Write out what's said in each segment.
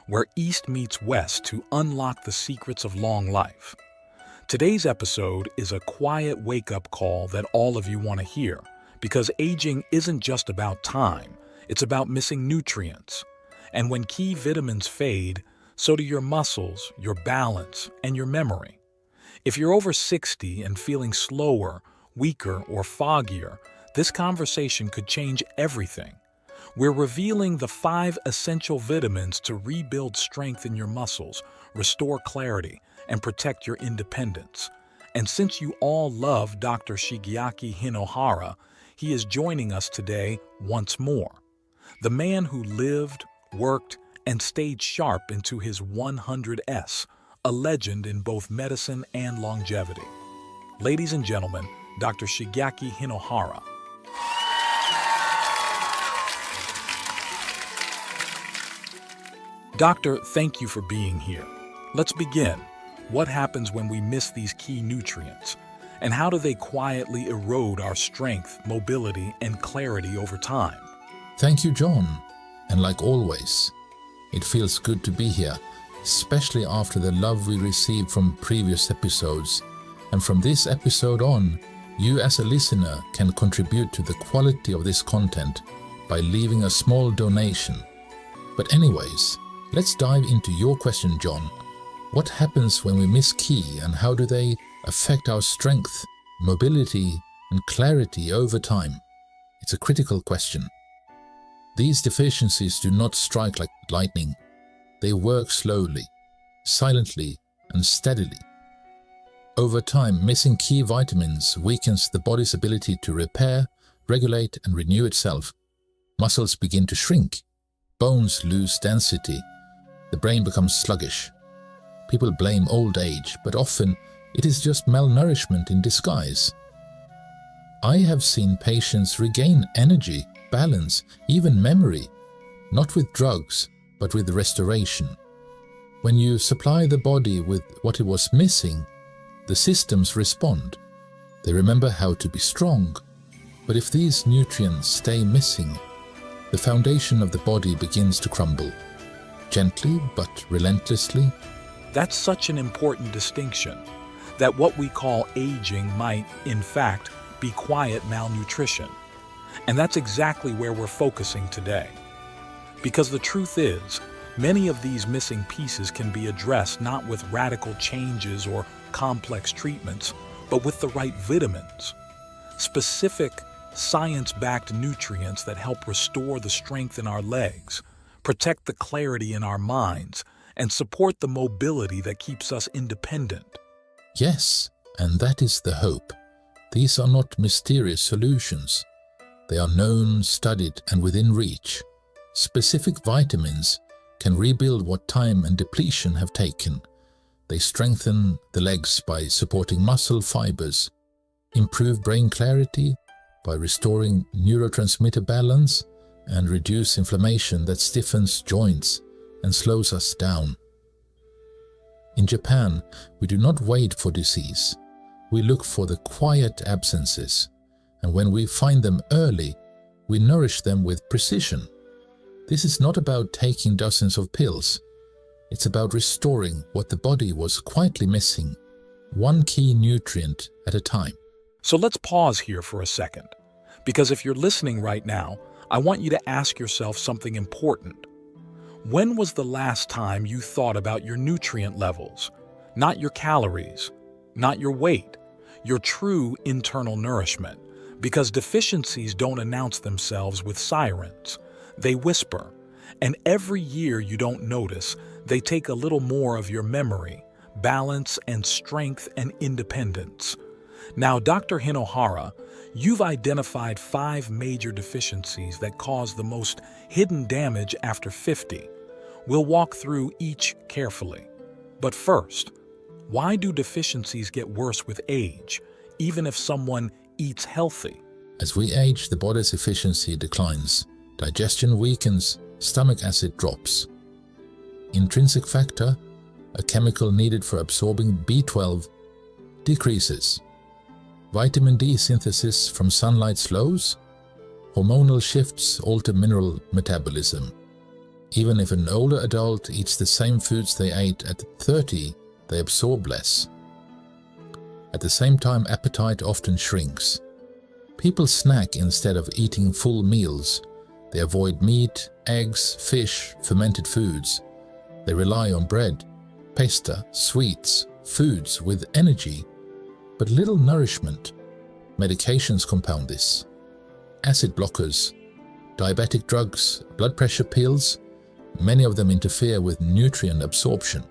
where East meets West to unlock the secrets of long life. Today's episode is a quiet wake-up call that all of you want to hear, because aging isn't just about time, it's about missing nutrients. And when key vitamins fade, so do your muscles, your balance, and your memory. If you're over 60 and feeling slower, weaker, or foggier, this conversation could change everything. We're revealing the 5 essential vitamins to rebuild strength in your muscles, restore clarity, and protect your independence. And since you all love Dr. Shigeaki Hinohara, he is joining us today once more. The man who lived, worked, and stayed sharp into his 100s, a legend in both medicine and longevity. Ladies and gentlemen, Dr. Shigeaki Hinohara. Doctor, thank you for being here. Let's begin. What happens when we miss these key nutrients? And how do they quietly erode our strength, mobility, and clarity over time? Thank you, John. And like always, it feels good to be here, especially after the love we received from previous episodes. And from this episode on, you as a listener can contribute to the quality of this content by leaving a small donation. But anyways, let's dive into your question, John. What happens when we miss key, and how do they affect our strength, mobility, and clarity over time? It's a critical question. These deficiencies do not strike like lightning. They work slowly, silently, and steadily. Over time, missing key vitamins weakens the body's ability to repair, regulate, and renew itself. Muscles begin to shrink. Bones lose density. The brain becomes sluggish. People blame old age, but often it is just malnourishment in disguise. I have seen patients regain energy, balance, even memory, not with drugs, but with restoration. When you supply the body with what it was missing, the systems respond. They remember how to be strong. But if these nutrients stay missing, the foundation of the body begins to crumble. Gently but relentlessly. That's such an important distinction, that what we call aging might, in fact, be quiet malnutrition. And that's exactly where we're focusing today. Because the truth is, many of these missing pieces can be addressed not with radical changes or complex treatments, but with the right vitamins. Specific, science-backed nutrients that help restore the strength in our legs, protect the clarity in our minds, and support the mobility that keeps us independent. Yes, and that is the hope. These are not mysterious solutions. They are known, studied, and within reach. Specific vitamins can rebuild what time and depletion have taken. They strengthen the legs by supporting muscle fibers, improve brain clarity by restoring neurotransmitter balance, and reduce inflammation that stiffens joints and slows us down. In Japan, we do not wait for disease. We look for the quiet absences, and when we find them early, we nourish them with precision. This is not about taking dozens of pills. It's about restoring what the body was quietly missing, one key nutrient at a time. So let's pause here for a second, because if you're listening right now, I want you to ask yourself something important. When was the last time you thought about your nutrient levels? Not your calories, not your weight, your true internal nourishment. Because deficiencies don't announce themselves with sirens. They whisper. And every year you don't notice, they take a little more of your memory, balance, and strength and independence. Now, Dr. Hinohara, you've identified 5 major deficiencies that cause the most hidden damage after 50. We'll walk through each carefully. But first, why do deficiencies get worse with age, even if someone eats healthy? As we age, the body's efficiency declines. Digestion weakens, stomach acid drops. Intrinsic factor, a chemical needed for absorbing B12, decreases. Vitamin D synthesis from sunlight slows. Hormonal shifts alter mineral metabolism. Even if an older adult eats the same foods they ate at 30, they absorb less. At the same time, appetite often shrinks. People snack instead of eating full meals. They avoid meat, eggs, fish, fermented foods. They rely on bread, pasta, sweets, foods with energy, but little nourishment. Medications compound this. Acid blockers, diabetic drugs, blood pressure pills, many of them interfere with nutrient absorption.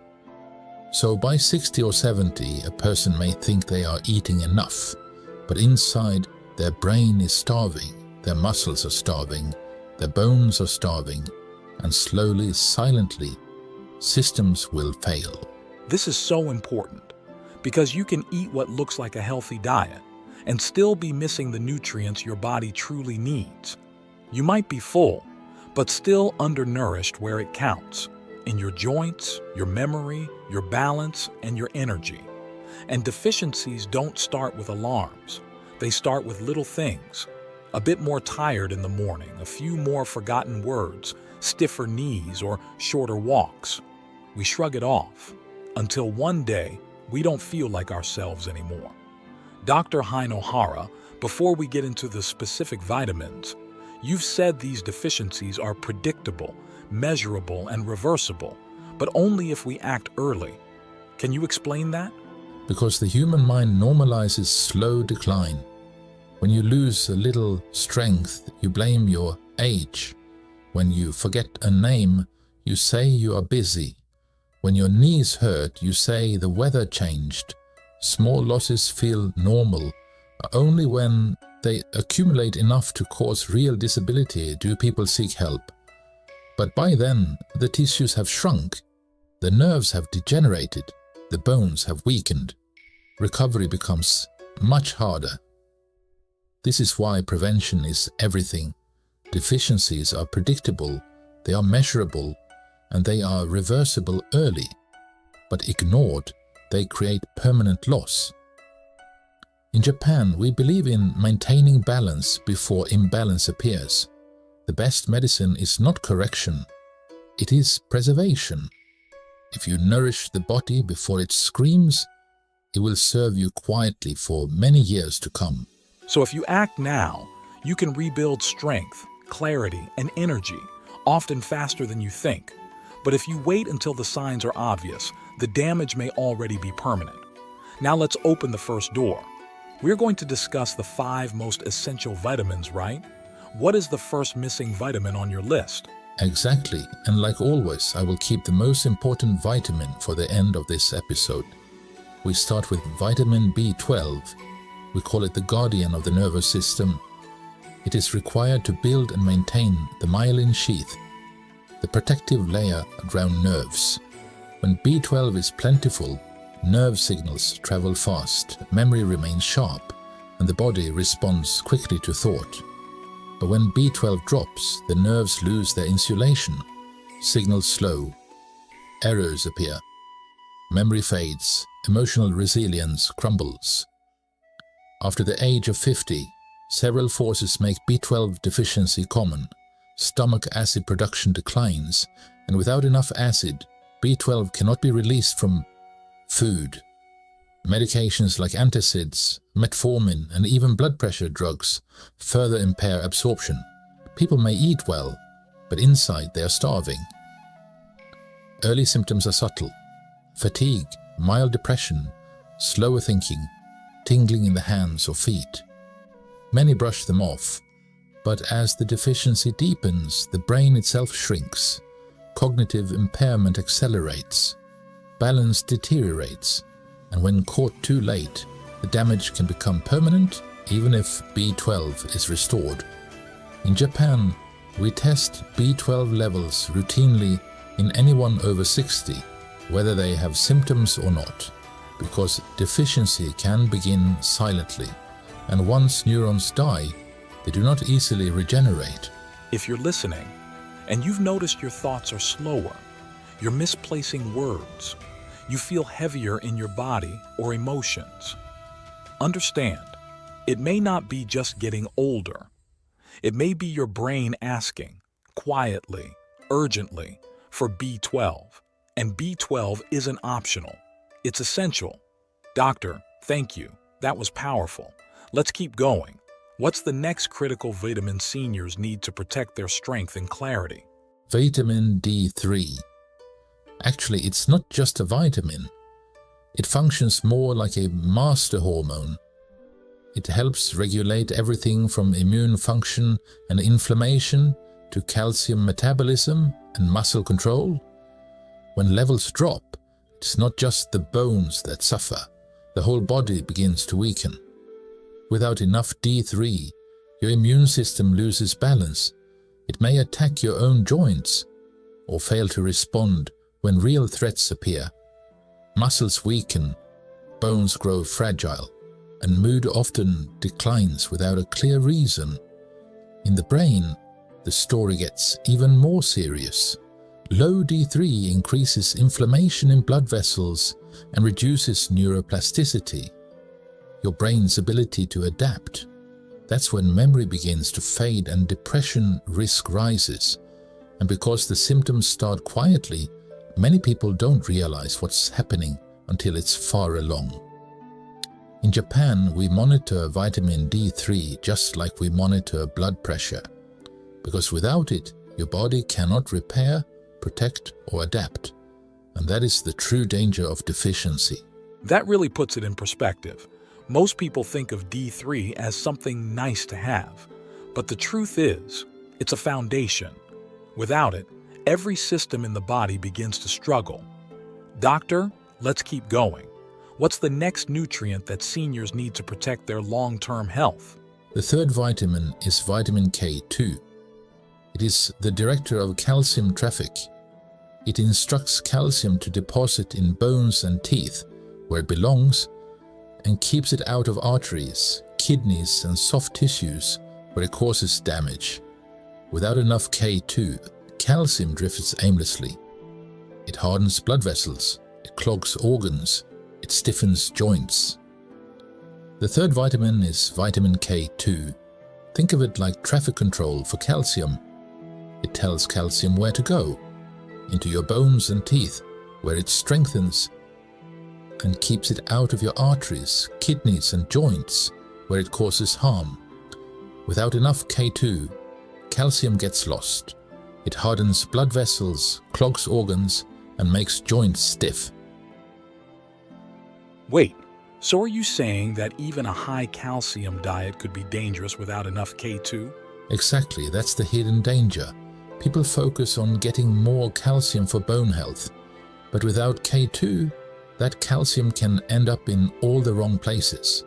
So by 60 or 70, a person may think they are eating enough, but inside their brain is starving, their muscles are starving, their bones are starving, and slowly, silently, systems will fail. This is so important because you can eat what looks like a healthy diet and still be missing the nutrients your body truly needs. You might be full, but still undernourished where it counts, in your joints, your memory, your balance, and your energy. And deficiencies don't start with alarms. They start with little things. A bit more tired in the morning, a few more forgotten words, stiffer knees, or shorter walks. We shrug it off until one day we don't feel like ourselves anymore. Dr. Hinohara, before we get into the specific vitamins, you've said these deficiencies are predictable, measurable, and reversible, but only if we act early. Can you explain that? Because the human mind normalizes slow decline. When you lose a little strength, you blame your age. When you forget a name, you say you are busy. When your knees hurt, you say the weather changed. Small losses feel normal. Only when they accumulate enough to cause real disability do people seek help. But by then, the tissues have shrunk, the nerves have degenerated, the bones have weakened. Recovery becomes much harder. This is why prevention is everything. Deficiencies are predictable, they are measurable, and they are reversible early. But ignored, they create permanent loss. In Japan, we believe in maintaining balance before imbalance appears. The best medicine is not correction, it is preservation. If you nourish the body before it screams, it will serve you quietly for many years to come. So if you act now, you can rebuild strength, clarity, and energy, often faster than you think. But if you wait until the signs are obvious, the damage may already be permanent. Now let's open the first door. We're going to discuss the 5 most essential vitamins, right? What is the first missing vitamin on your list? Exactly, and like always, I will keep the most important vitamin for the end of this episode. We start with vitamin B12. We call it the guardian of the nervous system. It is required to build and maintain the myelin sheath, the protective layer around nerves. When B12 is plentiful, nerve signals travel fast, memory remains sharp, and the body responds quickly to thought. But when B12 drops, the nerves lose their insulation, signals slow, errors appear, memory fades, emotional resilience crumbles. After the age of 50, several forces make B12 deficiency common. Stomach acid production declines, and without enough acid, B12 cannot be released from food. Medications like antacids, metformin, and even blood pressure drugs further impair absorption. People may eat well, but inside they are starving. Early symptoms are subtle: fatigue, mild depression, slower thinking, tingling in the hands or feet. Many brush them off, but as the deficiency deepens, the brain itself shrinks, cognitive impairment accelerates, balance deteriorates, and when caught too late, the damage can become permanent even if B12 is restored. In Japan, we test B12 levels routinely in anyone over 60, whether they have symptoms or not, because deficiency can begin silently, and once neurons die, they do not easily regenerate. If you're listening, and you've noticed your thoughts are slower, you're misplacing words, you feel heavier in your body or emotions, understand, it may not be just getting older. It may be your brain asking, quietly, urgently for B12. And B12 isn't optional. It's essential. Doctor, thank you. That was powerful. Let's keep going. What's the next critical vitamin seniors need to protect their strength and clarity? Vitamin D3. Actually, it's not just a vitamin. It functions more like a master hormone. It helps regulate everything from immune function and inflammation to calcium metabolism and muscle control. When levels drop, it's not just the bones that suffer. The whole body begins to weaken. Without enough D3, your immune system loses balance. It may attack your own joints or fail to respond when real threats appear. Muscles weaken, bones grow fragile, and mood often declines without a clear reason. In the brain, the story gets even more serious. Low D3 increases inflammation in blood vessels and reduces neuroplasticity, your brain's ability to adapt. That's when memory begins to fade and depression risk rises. And because the symptoms start quietly, many people don't realize what's happening until it's far along. In Japan, we monitor vitamin D3 just like we monitor blood pressure, because without it, your body cannot repair, protect, or adapt. And that is the true danger of deficiency. That really puts it in perspective. Most people think of D3 as something nice to have, but the truth is, it's a foundation. Without it, every system in the body begins to struggle. Doctor, let's keep going. What's the next nutrient that seniors need to protect their long-term health? The third vitamin is vitamin K2. It is the director of calcium traffic. It instructs calcium to deposit in bones and teeth, where it belongs, and keeps it out of arteries, kidneys, and soft tissues, where it causes damage. Without enough K2, calcium drifts aimlessly. It hardens blood vessels, it clogs organs, it stiffens joints. The third vitamin is vitamin K2. Think of it like traffic control for calcium. It tells calcium where to go, into your bones and teeth, where it strengthens, and keeps it out of your arteries, kidneys, and joints, where it causes harm. Without enough K2, calcium gets lost. It hardens blood vessels, clogs organs, and makes joints stiff. Wait, so are you saying that even a high calcium diet could be dangerous without enough K2? Exactly, that's the hidden danger. People focus on getting more calcium for bone health, but without K2, that calcium can end up in all the wrong places.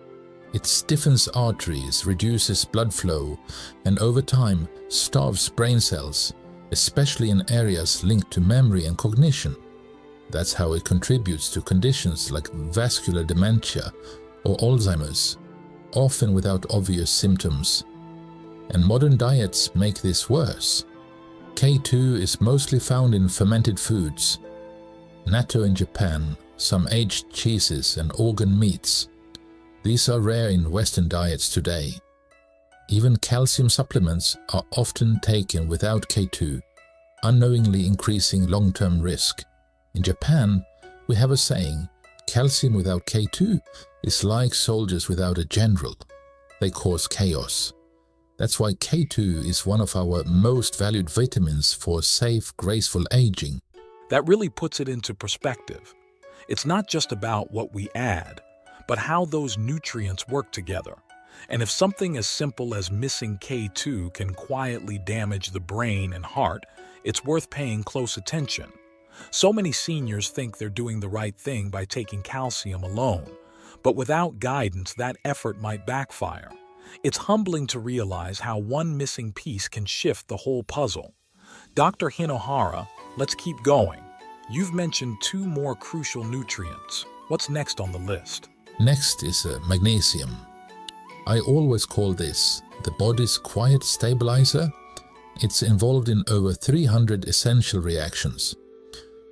It stiffens arteries, reduces blood flow, and over time starves brain cells, especially in areas linked to memory and cognition. That's how it contributes to conditions like vascular dementia or Alzheimer's, often without obvious symptoms. And modern diets make this worse. K2 is mostly found in fermented foods, natto in Japan, some aged cheeses, and organ meats. These are rare in Western diets today. Even calcium supplements are often taken without K2, unknowingly increasing long-term risk. In Japan, we have a saying, calcium without K2 is like soldiers without a general. They cause chaos. That's why K2 is one of our most valued vitamins for safe, graceful aging. That really puts it into perspective. It's not just about what we add, but how those nutrients work together. And if something as simple as missing K2 can quietly damage the brain and heart, it's worth paying close attention. So many seniors think they're doing the right thing by taking calcium alone, but without guidance, that effort might backfire. It's humbling to realize how one missing piece can shift the whole puzzle. Dr. Hinohara, let's keep going. You've mentioned 2 more crucial nutrients. What's next on the list? Next is magnesium. I always call this the body's quiet stabilizer. It's involved in over 300 essential reactions,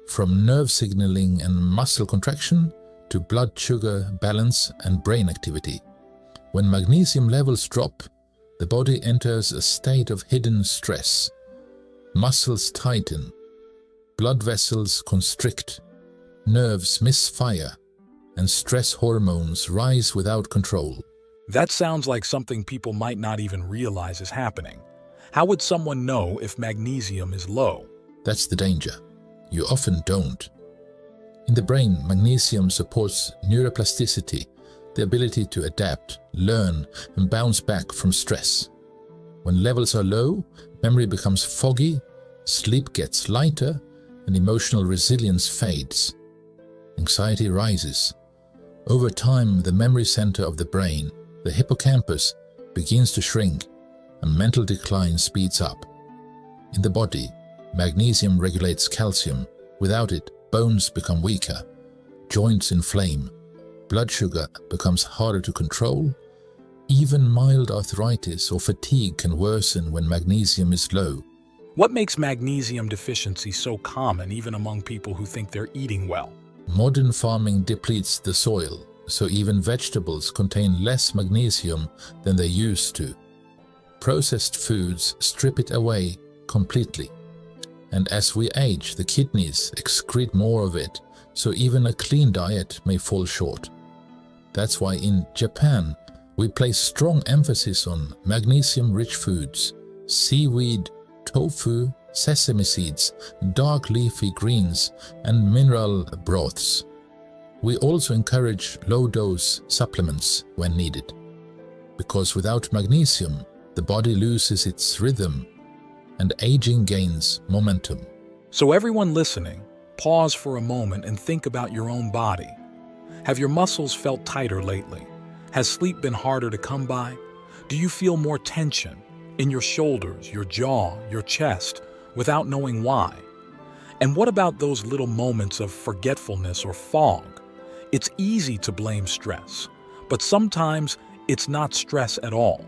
from nerve signaling and muscle contraction to blood sugar balance and brain activity. When magnesium levels drop, the body enters a state of hidden stress. Muscles tighten, blood vessels constrict, nerves misfire, and stress hormones rise without control. That sounds like something people might not even realize is happening. How would someone know if magnesium is low? That's the danger. You often don't. In the brain, magnesium supports neuroplasticity, the ability to adapt, learn, and bounce back from stress. When levels are low, memory becomes foggy, sleep gets lighter, and emotional resilience fades. Anxiety rises. Over time, the memory center of the brain, the hippocampus, begins to shrink, and mental decline speeds up. In the body, magnesium regulates calcium. Without it, bones become weaker, joints inflame, blood sugar becomes harder to control. Even mild arthritis or fatigue can worsen when magnesium is low. What makes magnesium deficiency so common even among people who think they're eating well? Modern farming depletes the soil, so even vegetables contain less magnesium than they used to. Processed foods strip it away completely. And as we age, the kidneys excrete more of it, so even a clean diet may fall short. That's why in Japan, we place strong emphasis on magnesium-rich foods, seaweed, tofu, sesame seeds, dark leafy greens, and mineral broths. We also encourage low-dose supplements when needed, because without magnesium, the body loses its rhythm and aging gains momentum. So everyone listening, pause for a moment and think about your own body. Have your muscles felt tighter lately? Has sleep been harder to come by? Do you feel more tension in your shoulders, your jaw, your chest, without knowing why? And what about those little moments of forgetfulness or fog? It's easy to blame stress, but sometimes it's not stress at all.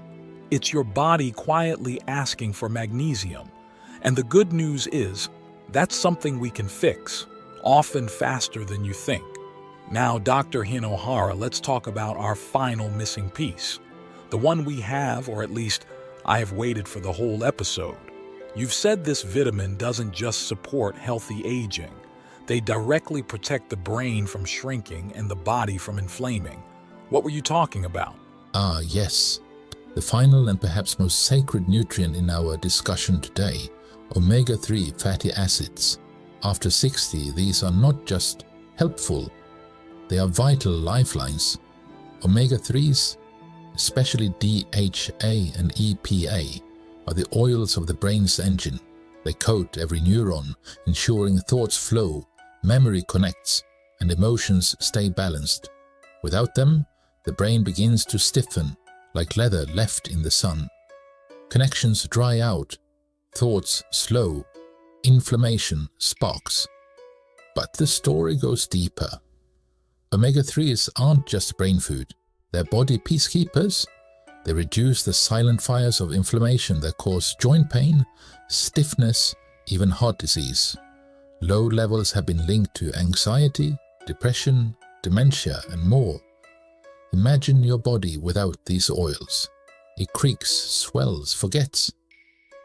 It's your body quietly asking for magnesium. And the good news is, that's something we can fix, often faster than you think. Now, Dr. Hinohara, let's talk about our final missing piece. The one we have, or at least I have waited for the whole episode. You've said this vitamin doesn't just support healthy aging. They directly protect the brain from shrinking and the body from inflaming. What were you talking about? Yes. The final and perhaps most sacred nutrient in our discussion today, omega-3 fatty acids. After 60, these are not just helpful, they are vital lifelines. Omega-3s, especially DHA and EPA, are the oils of the brain's engine. They coat every neuron, ensuring thoughts flow, memory connects, and emotions stay balanced. Without them, the brain begins to stiffen, like leather left in the sun. Connections dry out, thoughts slow, inflammation sparks. But the story goes deeper. Omega-3s aren't just brain food. They're body peacekeepers. They reduce the silent fires of inflammation that cause joint pain, stiffness, even heart disease. Low levels have been linked to anxiety, depression, dementia, and more. Imagine your body without these oils. It creaks, swells, forgets.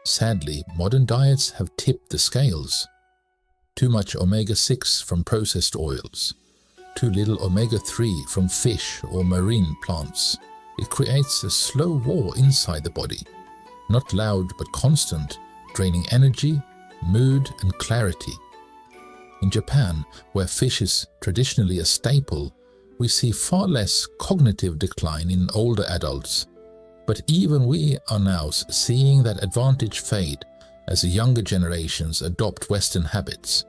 Sadly, modern diets have tipped the scales. Too much omega-6 from processed oils. Too little omega-3 from fish or marine plants. It creates a slow war inside the body. Not loud but constant, draining energy, mood, and clarity. In Japan, where fish is traditionally a staple, we see far less cognitive decline in older adults. But even we are now seeing that advantage fade as the younger generations adopt Western habits.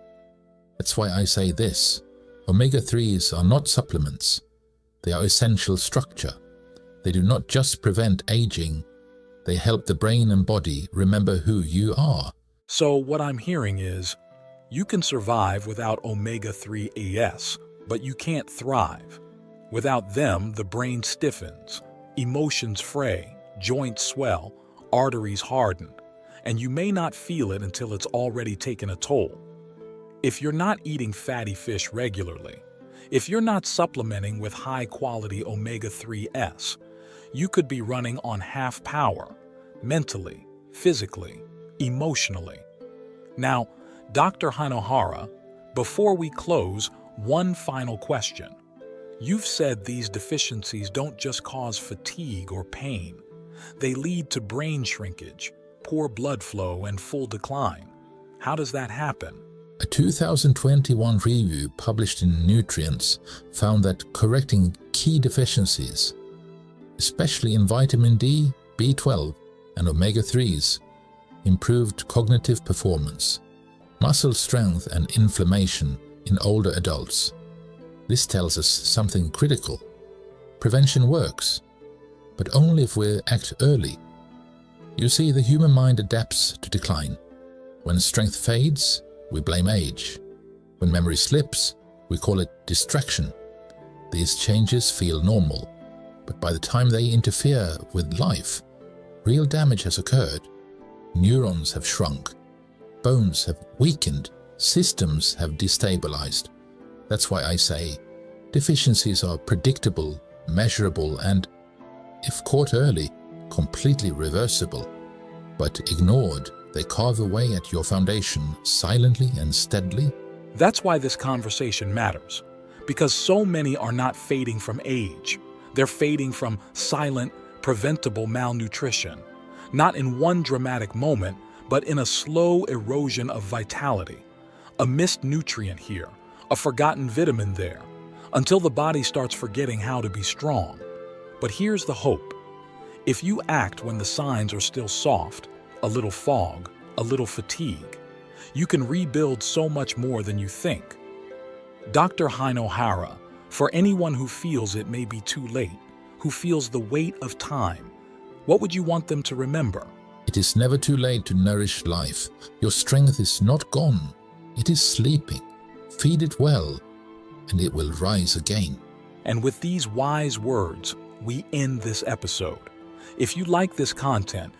That's why I say this: omega-3s are not supplements. They are essential structure. They do not just prevent aging, they help the brain and body remember who you are. So what I'm hearing is, you can survive without omega-3s, but you can't thrive. Without them, the brain stiffens, emotions fray, joints swell, arteries harden, and you may not feel it until it's already taken a toll. If you're not eating fatty fish regularly, if you're not supplementing with high-quality omega-3s, you could be running on half power, mentally, physically, emotionally. Now, Dr. Hinohara, before we close, one final question. You've said these deficiencies don't just cause fatigue or pain. They lead to brain shrinkage, poor blood flow, and full decline. How does that happen? A 2021 review published in Nutrients found that correcting key deficiencies, especially in vitamin D, B12, and omega-3s, improved cognitive performance, muscle strength, and inflammation in older adults. This tells us something critical. Prevention works, but only if we act early. You see, the human mind adapts to decline. When strength fades, we blame age. When memory slips, we call it distraction. These changes feel normal, but by the time they interfere with life, real damage has occurred. Neurons have shrunk, bones have weakened, systems have destabilized. That's why I say deficiencies are predictable, measurable, and, if caught early, completely reversible. But ignored, they carve away at your foundation silently and steadily. That's why this conversation matters, because so many are not fading from age. They're fading from silent, preventable malnutrition, not in one dramatic moment, but in a slow erosion of vitality. A missed nutrient here, a forgotten vitamin there, until the body starts forgetting how to be strong. But here's the hope. If you act when the signs are still soft, a little fog, a little fatigue, you can rebuild so much more than you think. Dr. Hinohara, for anyone who feels it may be too late, who feels the weight of time, what would you want them to remember? It is never too late to nourish life. Your strength is not gone. It is sleeping. Feed it well, and it will rise again. And with these wise words, we end this episode. If you like this content,